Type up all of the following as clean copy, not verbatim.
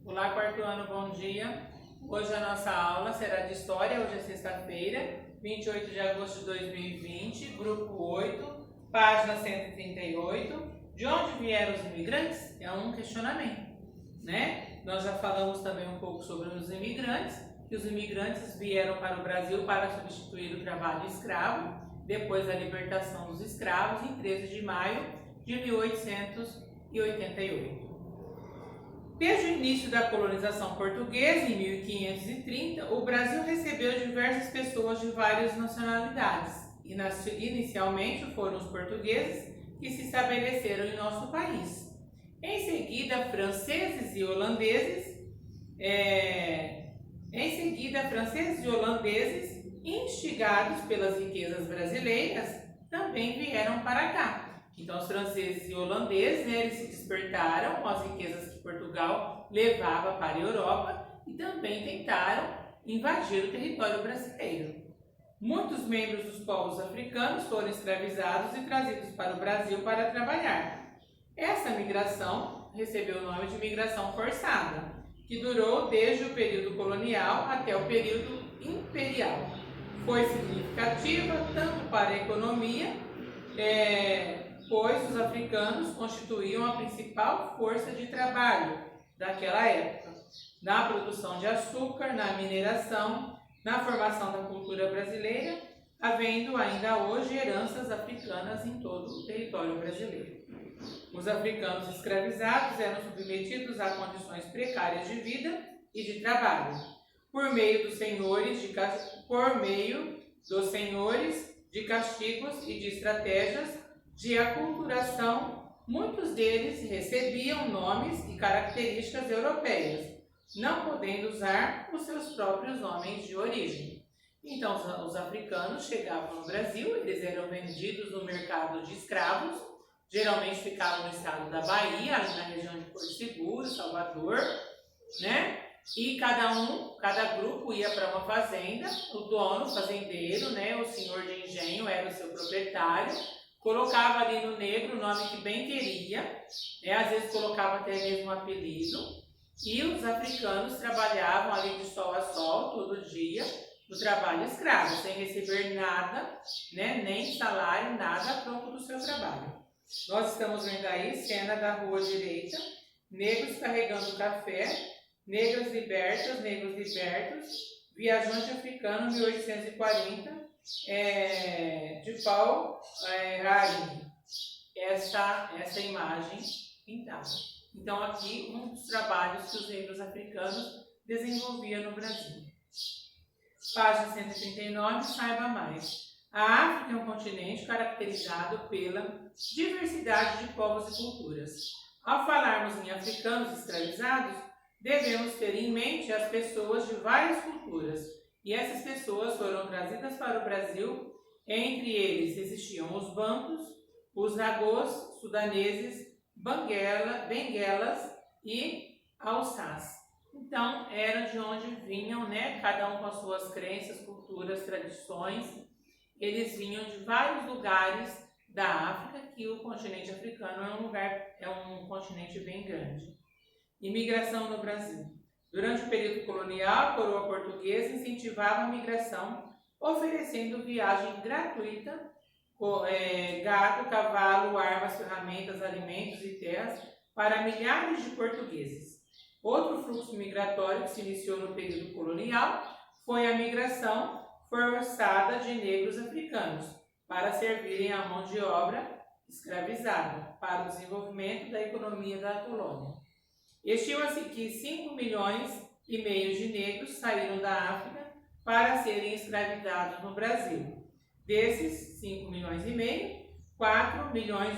Olá, quarto ano, bom dia. Hoje a nossa aula será de História, hoje é sexta-feira, 28 de agosto de 2020, grupo 8, página 138. De onde vieram os imigrantes? É um questionamento, né? Nós já falamos também um pouco sobre os imigrantes, que os imigrantes vieram para o Brasil para substituir o trabalho escravo, depois da libertação dos escravos, em 13 de maio de 1888. Desde o início da colonização portuguesa, em 1530, o Brasil recebeu diversas pessoas de várias nacionalidades. Inicialmente foram os portugueses que se estabeleceram em nosso país. Em seguida, franceses e holandeses, instigados pelas riquezas brasileiras, também vieram para cá. Então, os franceses e holandeses, eles se despertaram com as riquezas que Portugal levava para a Europa e também tentaram invadir o território brasileiro. Muitos membros dos povos africanos foram escravizados e trazidos para o Brasil para trabalhar. Essa migração recebeu o nome de migração forçada, que durou desde o período colonial até o período imperial. Foi significativa tanto para a economia, pois os africanos constituíam a principal força de trabalho daquela época, na produção de açúcar, na mineração, na formação da cultura brasileira, havendo ainda hoje heranças africanas em todo o território brasileiro. Os africanos escravizados eram submetidos a condições precárias de vida e de trabalho, por meio dos senhores de castigos e de estratégias de aculturação. Muitos deles recebiam nomes e características europeias, não podendo usar os seus próprios nomes de origem. Então, os africanos chegavam no Brasil, eles eram vendidos no mercado de escravos, geralmente ficavam no estado da Bahia, ali na região de Porto Seguro, Salvador, né? E cada grupo ia para uma fazenda, o dono, o fazendeiro, né? O senhor de engenho era o seu proprietário, colocava ali no negro o nome que bem queria, né? Às vezes colocava até mesmo um apelido, e os africanos trabalhavam ali de sol a sol, todo dia, no trabalho escravo, sem receber nada, né? Nem salário, nada a troco do seu trabalho. Nós estamos vendo aí cena da rua direita, negros carregando café, negros libertos, viajante africano, 1840, de Paul Raleigh, essa imagem pintada. Então, aqui um dos trabalhos que os negros africanos desenvolviam no Brasil. Página 139, saiba mais. A África é um continente caracterizado pela diversidade de povos e culturas. Ao falarmos em africanos escravizados, devemos ter em mente as pessoas de várias culturas, e essas pessoas foram trazidas para o Brasil. Entre eles existiam os bantus, os nagôs, sudaneses, benguelas e alçás. Então, eram de onde vinham, né? Cada um com as suas crenças, culturas, tradições. Eles vinham de vários lugares da África, que o continente africano é um continente bem grande. Imigração no Brasil. Durante o período colonial, a coroa portuguesa incentivava a migração, oferecendo viagem gratuita, gado, cavalo, armas, ferramentas, alimentos e terras para milhares de portugueses. Outro fluxo migratório que se iniciou no período colonial foi a migração forçada de negros africanos para servirem à mão de obra escravizada para o desenvolvimento da economia da colônia. Estima-se que 5,5 milhões de negros saíram da África para serem escravizados no Brasil. Desses 5,5 milhões, 4,8 milhões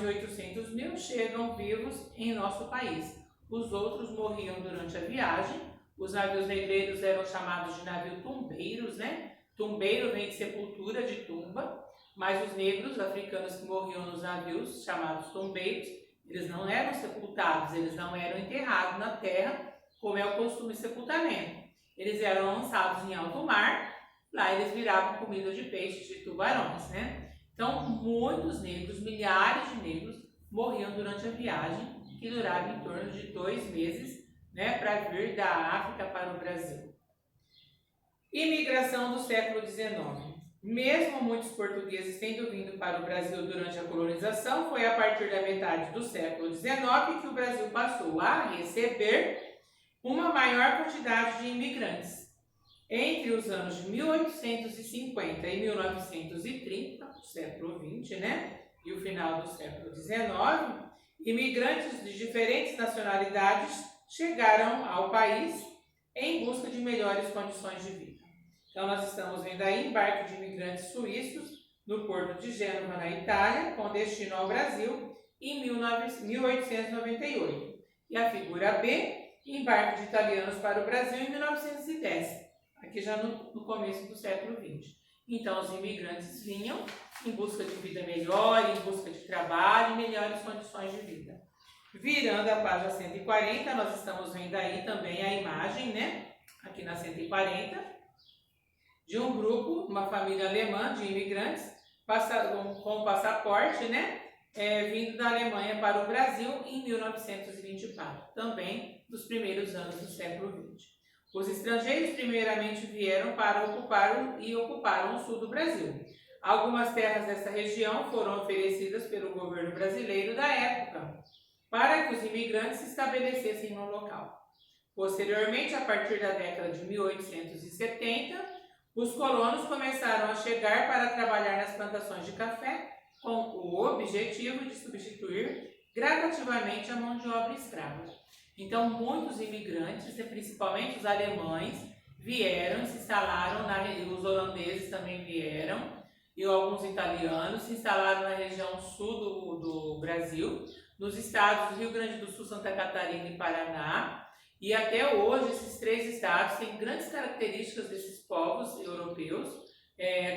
chegam vivos em nosso país. Os outros morriam durante a viagem. Os navios negreiros eram chamados de navios tumbeiros, né? Tumbeiro vem de sepultura, de tumba, mas os negros africanos que morriam nos navios, chamados tumbeiros, eles não eram sepultados, eles não eram enterrados na terra, como é o costume de sepultamento. Eles eram lançados em alto mar, lá eles viravam comida de peixes, de tubarões, né? Então, muitos negros, milhares de negros, morriam durante a viagem, que durava em torno de 2 meses, né, para vir da África para o Brasil. Imigração do século XIX. Mesmo muitos portugueses tendo vindo para o Brasil durante a colonização, foi a partir da metade do século XIX que o Brasil passou a receber uma maior quantidade de imigrantes. Entre os anos de 1850 e 1930, século XX, né, e o final do século XIX, imigrantes de diferentes nacionalidades chegaram ao país em busca de melhores condições de vida. Então, nós estamos vendo aí embarque de imigrantes suíços no porto de Gênova, na Itália, com destino ao Brasil, em 1898. E a figura B, embarque de italianos para o Brasil em 1910, aqui já no começo do século XX. Então, os imigrantes vinham em busca de vida melhor, em busca de trabalho e melhores condições de vida. Virando a página 140, nós estamos vendo aí também a imagem, né, aqui na 140, de um grupo, uma família alemã de imigrantes com passaporte, né, vindo da Alemanha para o Brasil em 1924, também nos primeiros anos do século XX. Os estrangeiros primeiramente vieram para ocuparam o sul do Brasil. Algumas terras dessa região foram oferecidas pelo governo brasileiro da época, para que os imigrantes se estabelecessem no local. Posteriormente, a partir da década de 1870, os colonos começaram a chegar para trabalhar nas plantações de café, com o objetivo de substituir gradativamente a mão de obra escrava. Então, muitos imigrantes, principalmente os alemães, vieram, se instalaram, os holandeses também vieram, e alguns italianos se instalaram na região sul do Brasil, nos estados do Rio Grande do Sul, Santa Catarina e Paraná. E até hoje, esses três estados têm grandes características desses povos europeus,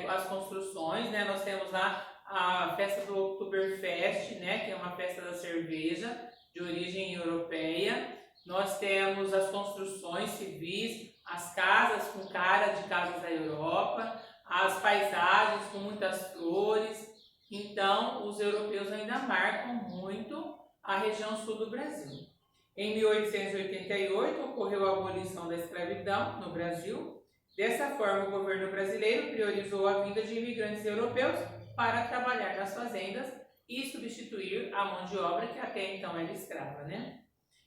as construções, né? Nós temos lá a festa do Oktoberfest, né? Que é uma festa da cerveja de origem europeia. Nós temos as construções civis, as casas com cara de casas da Europa, as paisagens com muitas flores. Então, os europeus ainda marcam muito a região sul do Brasil. Em 1888, ocorreu a abolição da escravidão no Brasil. Dessa forma, o governo brasileiro priorizou a vinda de imigrantes europeus para trabalhar nas fazendas e substituir a mão de obra que até então era escrava, né?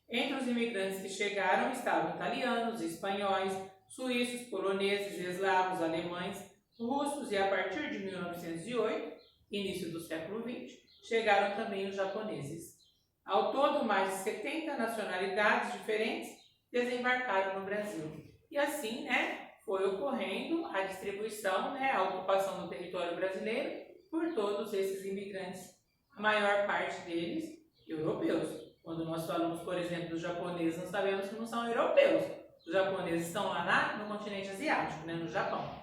Entre os imigrantes que chegaram estavam italianos, espanhóis, suíços, poloneses, eslavos, alemães, russos e, a partir de 1908, início do século XX, chegaram também os japoneses. Ao todo, mais de 70 nacionalidades diferentes desembarcaram no Brasil. E assim, né, foi ocorrendo a distribuição, né, a ocupação do território brasileiro por todos esses imigrantes, a maior parte deles europeus. Quando nós falamos, por exemplo, dos japoneses, nós sabemos que não são europeus. Os japoneses estão lá no continente asiático, né, no Japão.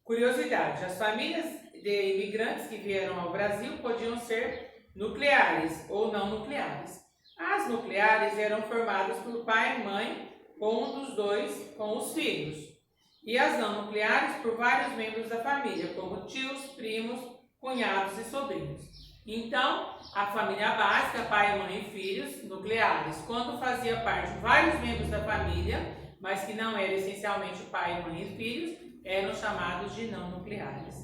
Curiosidade, as famílias de imigrantes que vieram ao Brasil podiam ser nucleares ou não nucleares. As nucleares eram formadas por pai e mãe, com um dos dois com os filhos. E as não nucleares por vários membros da família, como tios, primos, cunhados e sobrinhos. Então, a família básica, pai, mãe e filhos, nucleares. Quando fazia parte de vários membros da família, mas que não era essencialmente pai, mãe e filhos, eram chamados de não nucleares.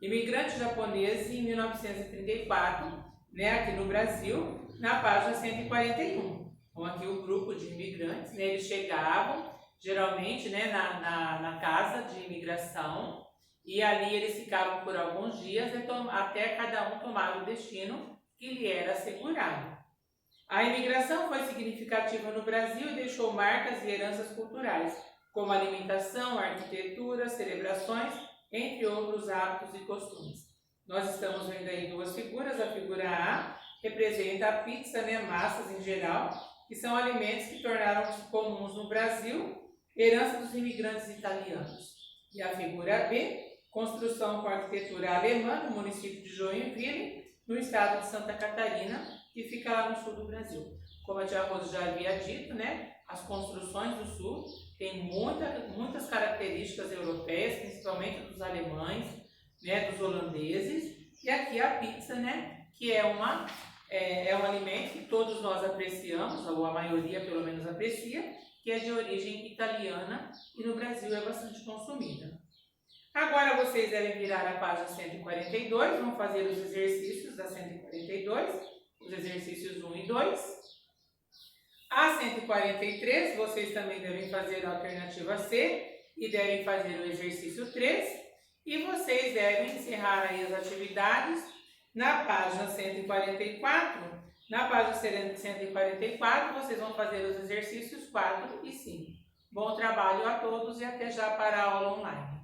Imigrantes japoneses em 1934, né, aqui no Brasil, na página 141. Então, aqui o grupo de imigrantes, né, eles chegavam, geralmente, né, na casa de imigração, e ali eles ficavam por alguns dias até cada um tomar o destino que lhe era assegurado. A imigração foi significativa no Brasil e deixou marcas e heranças culturais, como alimentação, arquitetura, celebrações, entre outros hábitos e costumes. Nós estamos vendo aí duas figuras. A figura A representa a pizza, né, massas em geral, que são alimentos que tornaram-se comuns no Brasil, herança dos imigrantes italianos. E a figura B, construção com arquitetura alemã no município de Joinville, no estado de Santa Catarina, que fica lá no sul do Brasil. Como a tia Rosa já havia dito, né, as construções do sul têm muitas características europeias, principalmente dos alemães, né, dos holandeses, e aqui a pizza, né, que é uma é um alimento que todos nós apreciamos, ou a maioria pelo menos aprecia, que é de origem italiana e no Brasil é bastante consumida. Agora vocês devem virar a página 142, vão fazer os exercícios da 142, os exercícios 1 e 2. A 143, vocês também devem fazer a alternativa C e devem fazer o exercício 3. E vocês devem encerrar aí as atividades na página 144. Na página 144, vocês vão fazer os exercícios 4 e 5. Bom trabalho a todos e até já para a aula online.